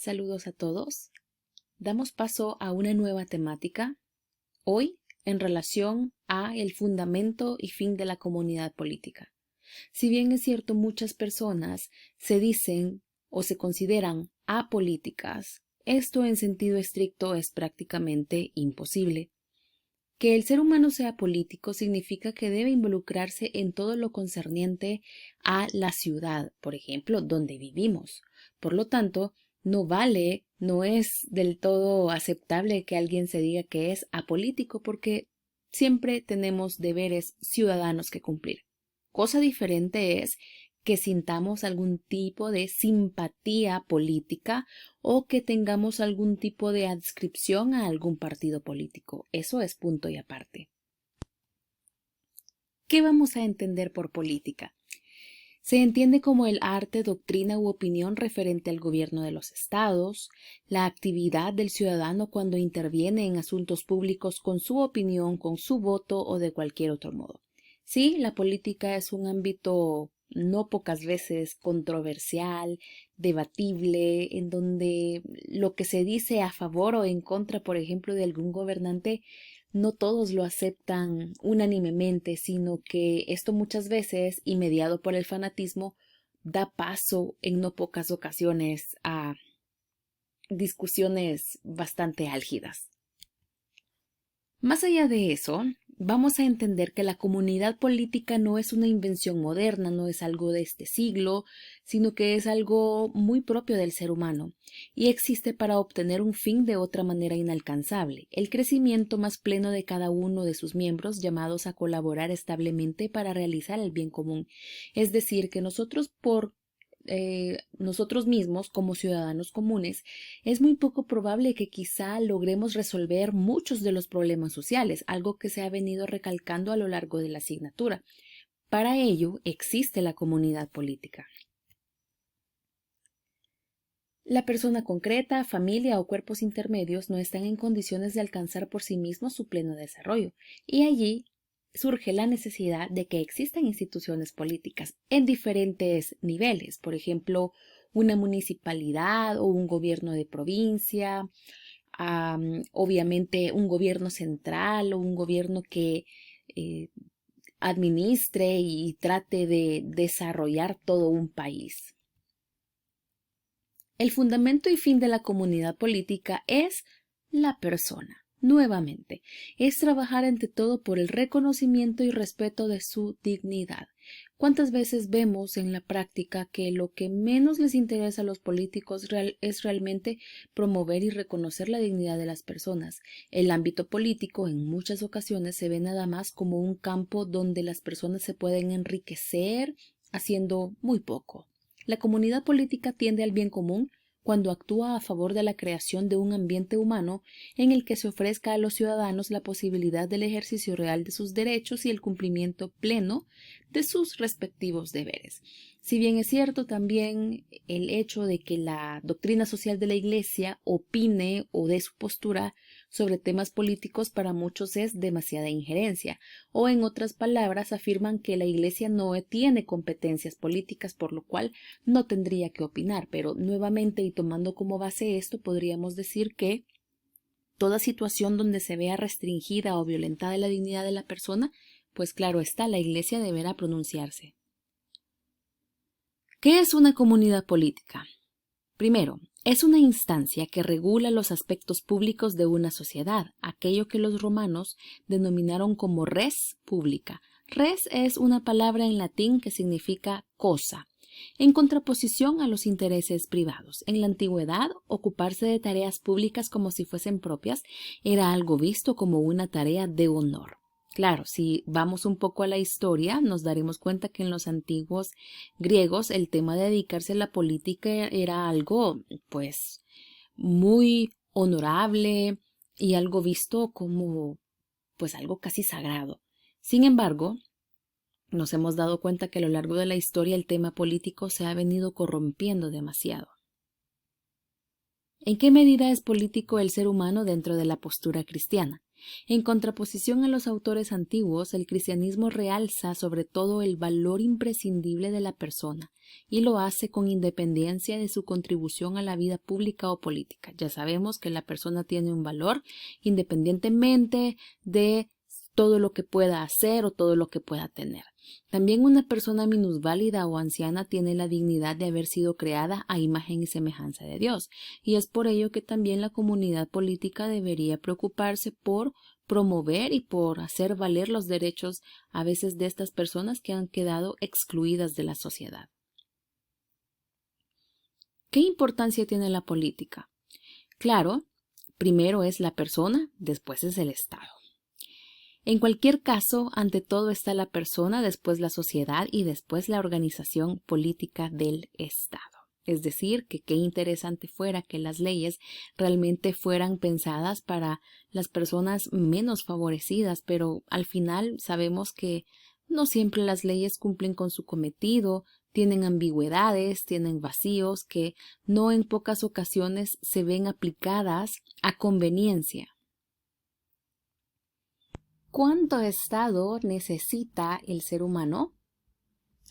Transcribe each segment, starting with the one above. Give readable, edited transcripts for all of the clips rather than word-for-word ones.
Saludos a todos. Damos paso a una nueva temática, hoy en relación a el fundamento y fin de la comunidad política. Si bien es cierto, muchas personas se dicen o se consideran apolíticas, esto en sentido estricto es prácticamente imposible. Que el ser humano sea político significa que debe involucrarse en todo lo concerniente a la ciudad, por ejemplo, donde vivimos. Por lo tanto, no es del todo aceptable que alguien se diga que es apolítico porque siempre tenemos deberes ciudadanos que cumplir. Cosa diferente es que sintamos algún tipo de simpatía política o que tengamos algún tipo de adscripción a algún partido político. Eso es punto y aparte. ¿Qué vamos a entender por política? Se entiende como el arte, doctrina u opinión referente al gobierno de los estados, la actividad del ciudadano cuando interviene en asuntos públicos con su opinión, con su voto o de cualquier otro modo. Sí, la política es un ámbito no pocas veces controversial, debatible, en donde lo que se dice a favor o en contra, por ejemplo, de algún gobernante, no todos lo aceptan unánimemente, sino que esto muchas veces, y mediado por el fanatismo, da paso en no pocas ocasiones a discusiones bastante álgidas. Más allá de eso, vamos a entender que la comunidad política no es una invención moderna, no es algo de este siglo, sino que es algo muy propio del ser humano y existe para obtener un fin de otra manera inalcanzable, el crecimiento más pleno de cada uno de sus miembros llamados a colaborar establemente para realizar el bien común. Es decir, que nosotros mismos como ciudadanos comunes, es muy poco probable que quizá logremos resolver muchos de los problemas sociales, algo que se ha venido recalcando a lo largo de la asignatura. Para ello existe la comunidad política. La persona concreta, familia o cuerpos intermedios no están en condiciones de alcanzar por sí mismos su pleno desarrollo, y allí surge la necesidad de que existan instituciones políticas en diferentes niveles, por ejemplo, una municipalidad o un gobierno de provincia, obviamente un gobierno central o un gobierno que eh, administre y trate de desarrollar todo un país. El fundamento y fin de la comunidad política es la persona. Nuevamente, es trabajar ante todo por el reconocimiento y respeto de su dignidad. ¿Cuántas veces vemos en la práctica que lo que menos les interesa a los políticos es realmente promover y reconocer la dignidad de las personas? El ámbito político en muchas ocasiones se ve nada más como un campo donde las personas se pueden enriquecer haciendo muy poco. La comunidad política tiende al bien común cuando actúa a favor de la creación de un ambiente humano en el que se ofrezca a los ciudadanos la posibilidad del ejercicio real de sus derechos y el cumplimiento pleno de sus respectivos deberes. Si bien es cierto también el hecho de que la doctrina social de la Iglesia opine o dé su postura sobre temas políticos, para muchos es demasiada injerencia, o en otras palabras afirman que la Iglesia no tiene competencias políticas, por lo cual no tendría que opinar, pero nuevamente y tomando como base esto, podríamos decir que toda situación donde se vea restringida o violentada la dignidad de la persona, pues claro está, la Iglesia deberá pronunciarse. ¿Qué es una comunidad política? Primero, es una instancia que regula los aspectos públicos de una sociedad, aquello que los romanos denominaron como res publica. Res es una palabra en latín que significa cosa, en contraposición a los intereses privados. En la antigüedad, ocuparse de tareas públicas como si fuesen propias era algo visto como una tarea de honor. Claro, si vamos un poco a la historia, nos daremos cuenta que en los antiguos griegos el tema de dedicarse a la política era algo, pues, muy honorable y algo visto como, pues, algo casi sagrado. Sin embargo, nos hemos dado cuenta que a lo largo de la historia el tema político se ha venido corrompiendo demasiado. ¿En qué medida es político el ser humano dentro de la postura cristiana? En contraposición a los autores antiguos, el cristianismo realza sobre todo el valor imprescindible de la persona y lo hace con independencia de su contribución a la vida pública o política. Ya sabemos que la persona tiene un valor independientemente de todo lo que pueda hacer o todo lo que pueda tener. También una persona minusválida o anciana tiene la dignidad de haber sido creada a imagen y semejanza de Dios, y es por ello que también la comunidad política debería preocuparse por promover y por hacer valer los derechos a veces de estas personas que han quedado excluidas de la sociedad. ¿Qué importancia tiene la política? Claro, primero es la persona, después es el Estado. En cualquier caso, ante todo está la persona, después la sociedad y después la organización política del Estado. Es decir, que qué interesante fuera que las leyes realmente fueran pensadas para las personas menos favorecidas, pero al final sabemos que no siempre las leyes cumplen con su cometido, tienen ambigüedades, tienen vacíos que no en pocas ocasiones se ven aplicadas a conveniencia. ¿Cuánto Estado necesita el ser humano?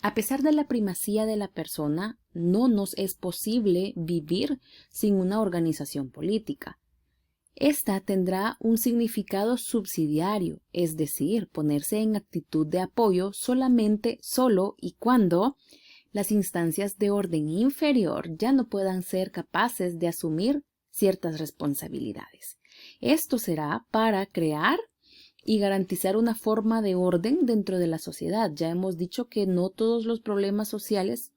A pesar de la primacía de la persona, no nos es posible vivir sin una organización política. Esta tendrá un significado subsidiario, es decir, ponerse en actitud de apoyo solo y cuando las instancias de orden inferior ya no puedan ser capaces de asumir ciertas responsabilidades. Esto será para crear y garantizar una forma de orden dentro de la sociedad. Ya hemos dicho que no todos los problemas sociales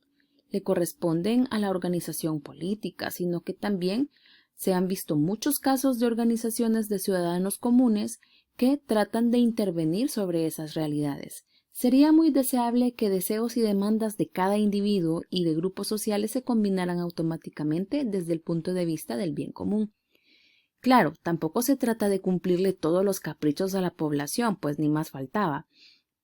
le corresponden a la organización política, sino que también se han visto muchos casos de organizaciones de ciudadanos comunes que tratan de intervenir sobre esas realidades. Sería muy deseable que deseos y demandas de cada individuo y de grupos sociales se combinaran automáticamente desde el punto de vista del bien común. Claro, tampoco se trata de cumplirle todos los caprichos a la población, pues ni más faltaba,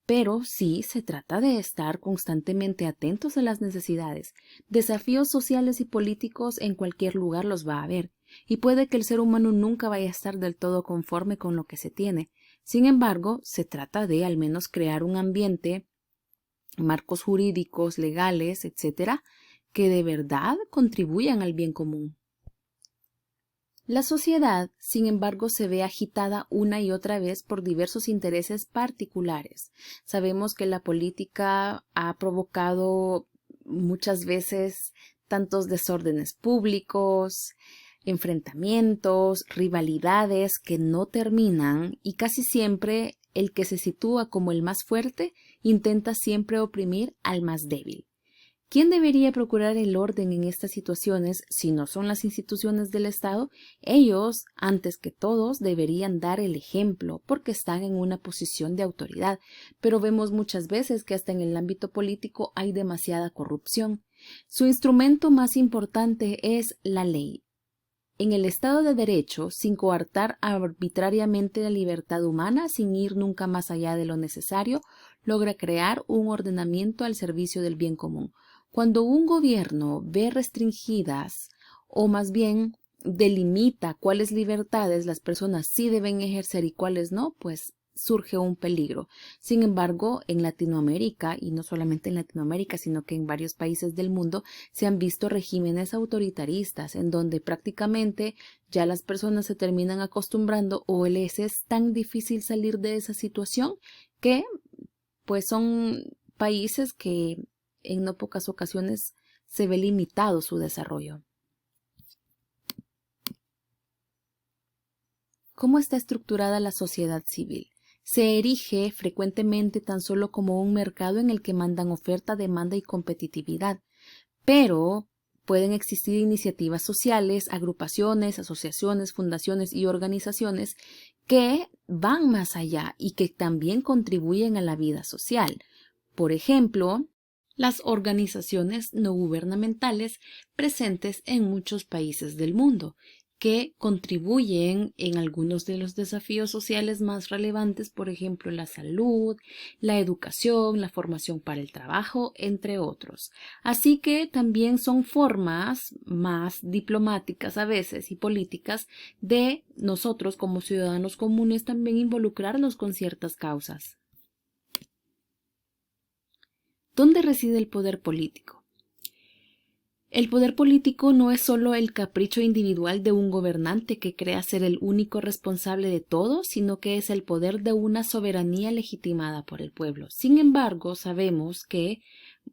pero sí se trata de estar constantemente atentos a las necesidades. Desafíos sociales y políticos en cualquier lugar los va a haber, y puede que el ser humano nunca vaya a estar del todo conforme con lo que se tiene. Sin embargo, se trata de al menos crear un ambiente, marcos jurídicos, legales, etcétera, que de verdad contribuyan al bien común. La sociedad, sin embargo, se ve agitada una y otra vez por diversos intereses particulares. Sabemos que la política ha provocado muchas veces tantos desórdenes públicos, enfrentamientos, rivalidades que no terminan y casi siempre el que se sitúa como el más fuerte intenta siempre oprimir al más débil. ¿Quién debería procurar el orden en estas situaciones si no son las instituciones del Estado? Ellos, antes que todos, deberían dar el ejemplo porque están en una posición de autoridad, pero vemos muchas veces que hasta en el ámbito político hay demasiada corrupción. Su instrumento más importante es la ley. En el Estado de Derecho, sin coartar arbitrariamente la libertad humana, sin ir nunca más allá de lo necesario, logra crear un ordenamiento al servicio del bien común. Cuando un gobierno ve restringidas o más bien delimita cuáles libertades las personas sí deben ejercer y cuáles no, pues surge un peligro. Sin embargo, en Latinoamérica, y no solamente en Latinoamérica, sino que en varios países del mundo, se han visto regímenes autoritaristas en donde prácticamente ya las personas se terminan acostumbrando o les es tan difícil salir de esa situación que pues son países que en no pocas ocasiones se ve limitado su desarrollo. ¿Cómo está estructurada la sociedad civil? Se erige frecuentemente tan solo como un mercado en el que mandan oferta, demanda y competitividad, pero pueden existir iniciativas sociales, agrupaciones, asociaciones, fundaciones y organizaciones que van más allá y que también contribuyen a la vida social. Por ejemplo, las organizaciones no gubernamentales presentes en muchos países del mundo. que contribuyen en algunos de los desafíos sociales más relevantes, por ejemplo, la salud, la educación, la formación para el trabajo, entre otros. Así que también son formas más diplomáticas a veces y políticas de nosotros como ciudadanos comunes también involucrarnos con ciertas causas. ¿Dónde reside el poder político? El poder político no es solo el capricho individual de un gobernante que crea ser el único responsable de todo, sino que es el poder de una soberanía legitimada por el pueblo. Sin embargo, sabemos que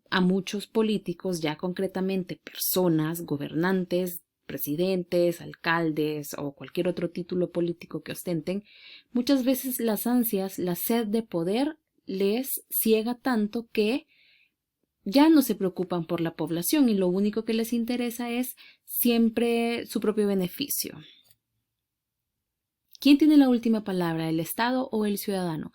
a muchos políticos, ya concretamente personas, gobernantes, presidentes, alcaldes o cualquier otro título político que ostenten, muchas veces las ansias, la sed de poder les ciega tanto que ya no se preocupan por la población y lo único que les interesa es siempre su propio beneficio. ¿Quién tiene la última palabra, el Estado o el ciudadano?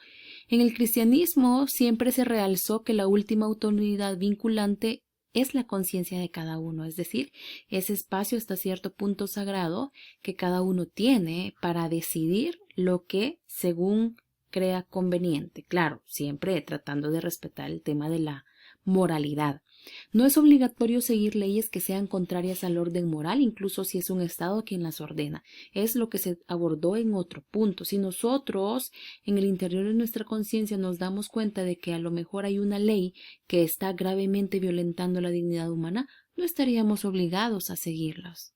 En el cristianismo siempre se realzó que la última autoridad vinculante es la conciencia de cada uno, es decir, ese espacio hasta cierto punto sagrado que cada uno tiene para decidir lo que según crea conveniente. Claro, siempre tratando de respetar el tema de la moralidad. No es obligatorio seguir leyes que sean contrarias al orden moral, incluso si es un Estado quien las ordena. Es lo que se abordó en otro punto. Si nosotros en el interior de nuestra conciencia nos damos cuenta de que a lo mejor hay una ley que está gravemente violentando la dignidad humana, no estaríamos obligados a seguirlas.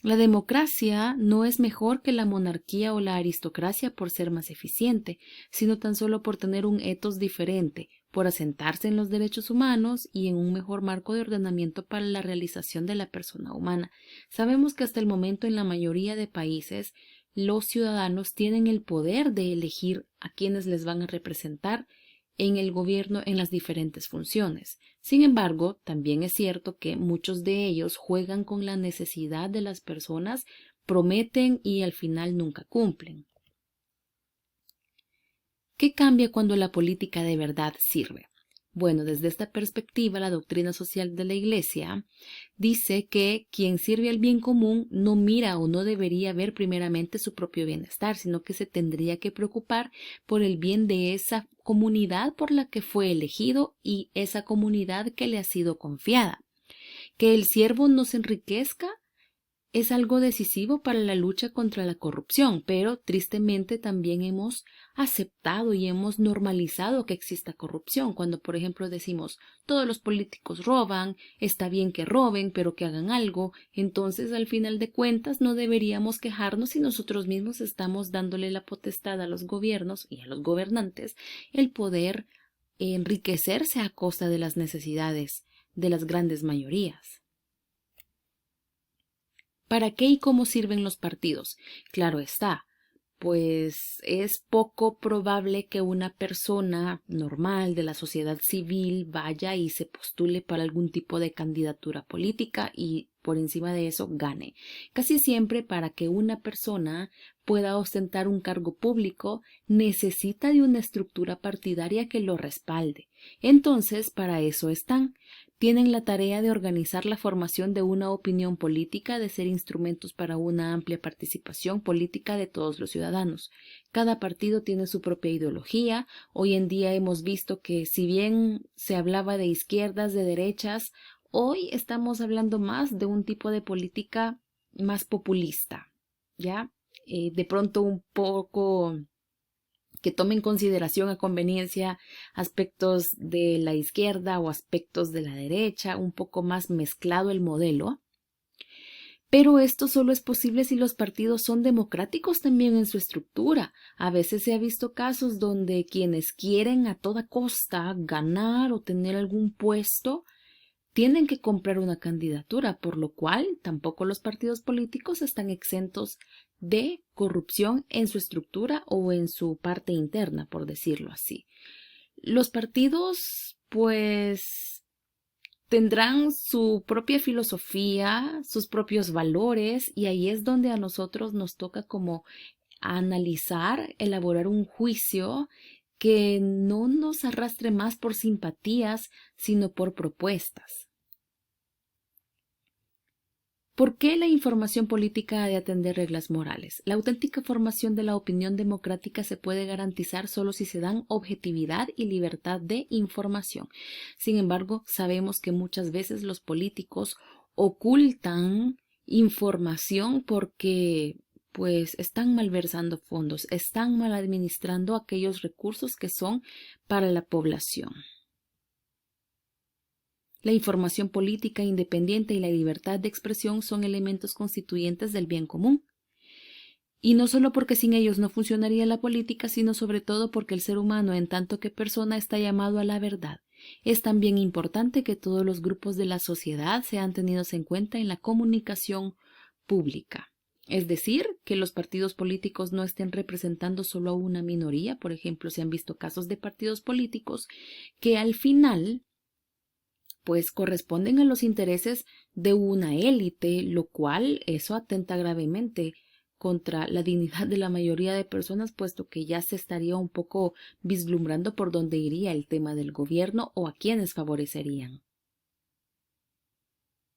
La democracia no es mejor que la monarquía o la aristocracia por ser más eficiente, sino tan solo por tener un etos diferente, por asentarse en los derechos humanos y en un mejor marco de ordenamiento para la realización de la persona humana. Sabemos que hasta el momento en la mayoría de países los ciudadanos tienen el poder de elegir a quienes les van a representar en el gobierno en las diferentes funciones. Sin embargo, también es cierto que muchos de ellos juegan con la necesidad de las personas, prometen y al final nunca cumplen. ¿Qué cambia cuando la política de verdad sirve? Bueno, desde esta perspectiva, la doctrina social de la Iglesia dice que quien sirve al bien común no mira o no debería ver primeramente su propio bienestar, sino que se tendría que preocupar por el bien de esa comunidad por la que fue elegido y esa comunidad que le ha sido confiada. Que el siervo no se enriquezca es algo decisivo para la lucha contra la corrupción, pero tristemente también hemos aceptado y hemos normalizado que exista corrupción. Cuando, por ejemplo, decimos todos los políticos roban, está bien que roben, pero que hagan algo, entonces al final de cuentas no deberíamos quejarnos si nosotros mismos estamos dándole la potestad a los gobiernos y a los gobernantes el poder enriquecerse a costa de las necesidades de las grandes mayorías. ¿Para qué y cómo sirven los partidos? Claro está, pues es poco probable que una persona normal de la sociedad civil vaya y se postule para algún tipo de candidatura política y por encima de eso gane. Casi siempre para que una persona pueda ostentar un cargo público necesita de una estructura partidaria que lo respalde. Entonces, para eso están. Tienen la tarea de organizar la formación de una opinión política, de ser instrumentos para una amplia participación política de todos los ciudadanos. Cada partido tiene su propia ideología. Hoy en día hemos visto que si bien se hablaba de izquierdas, de derechas, hoy estamos hablando más de un tipo de política más populista, ¿ya? De pronto un poco que tome en consideración a conveniencia aspectos de la izquierda o aspectos de la derecha, un poco más mezclado el modelo. Pero esto solo es posible si los partidos son democráticos también en su estructura. A veces se ha visto casos donde quienes quieren a toda costa ganar o tener algún puesto tienen que comprar una candidatura, por lo cual tampoco los partidos políticos están exentos de corrupción en su estructura o en su parte interna, por decirlo así. Los partidos, pues, tendrán su propia filosofía, sus propios valores, y ahí es donde a nosotros nos toca como analizar, elaborar un juicio que no nos arrastre más por simpatías, sino por propuestas. ¿Por qué la información política ha de atender reglas morales? La auténtica formación de la opinión democrática se puede garantizar solo si se dan objetividad y libertad de información. Sin embargo, sabemos que muchas veces los políticos ocultan información porque pues están malversando fondos, están mal administrando aquellos recursos que son para la población. La información política independiente y la libertad de expresión son elementos constituyentes del bien común. Y no solo porque sin ellos no funcionaría la política, sino sobre todo porque el ser humano, en tanto que persona, está llamado a la verdad. Es también importante que todos los grupos de la sociedad sean tenidos en cuenta en la comunicación pública. Es decir, que los partidos políticos no estén representando solo a una minoría. Por ejemplo, se han visto casos de partidos políticos que al final pues corresponden a los intereses de una élite, lo cual eso atenta gravemente contra la dignidad de la mayoría de personas, puesto que ya se estaría un poco vislumbrando por dónde iría el tema del gobierno o a quiénes favorecerían.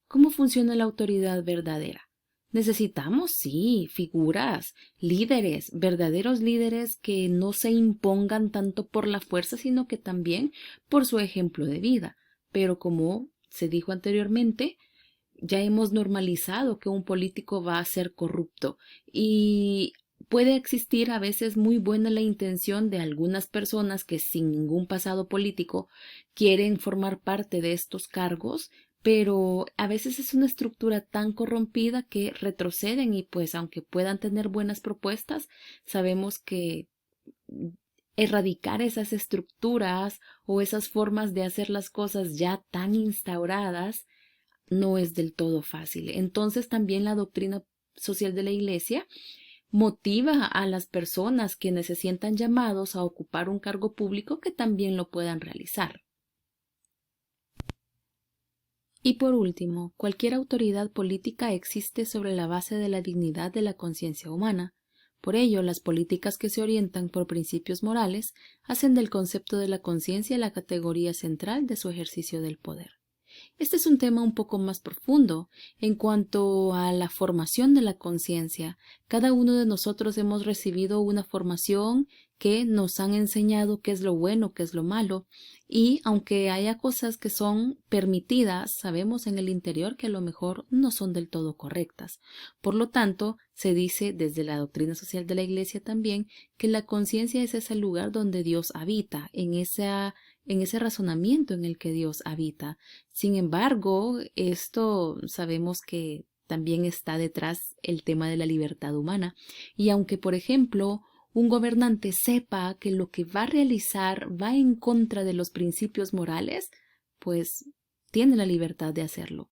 ¿Cómo funciona la autoridad verdadera? Necesitamos, sí, figuras, líderes, verdaderos líderes que no se impongan tanto por la fuerza, sino que también por su ejemplo de vida. Pero como se dijo anteriormente, ya hemos normalizado que un político va a ser corrupto y puede existir a veces muy buena la intención de algunas personas que sin ningún pasado político quieren formar parte de estos cargos, pero a veces es una estructura tan corrompida que retroceden y pues aunque puedan tener buenas propuestas, sabemos que erradicar esas estructuras o esas formas de hacer las cosas ya tan instauradas no es del todo fácil. Entonces también la doctrina social de la Iglesia motiva a las personas quienes se sientan llamados a ocupar un cargo público que también lo puedan realizar. Y por último, cualquier autoridad política existe sobre la base de la dignidad de la conciencia humana. Por ello, las políticas que se orientan por principios morales hacen del concepto de la conciencia la categoría central de su ejercicio del poder. Este es un tema un poco más profundo. En cuanto a la formación de la conciencia, cada uno de nosotros hemos recibido una formación que nos han enseñado qué es lo bueno, qué es lo malo, y aunque haya cosas que son permitidas, sabemos en el interior que a lo mejor no son del todo correctas. Por lo tanto, se dice desde la doctrina social de la Iglesia también que la conciencia es ese lugar donde Dios habita, en ese razonamiento en el que Dios habita. Sin embargo, esto sabemos que también está detrás el tema de la libertad humana. Y aunque, por ejemplo, un gobernante sepa que lo que va a realizar va en contra de los principios morales, pues tiene la libertad de hacerlo.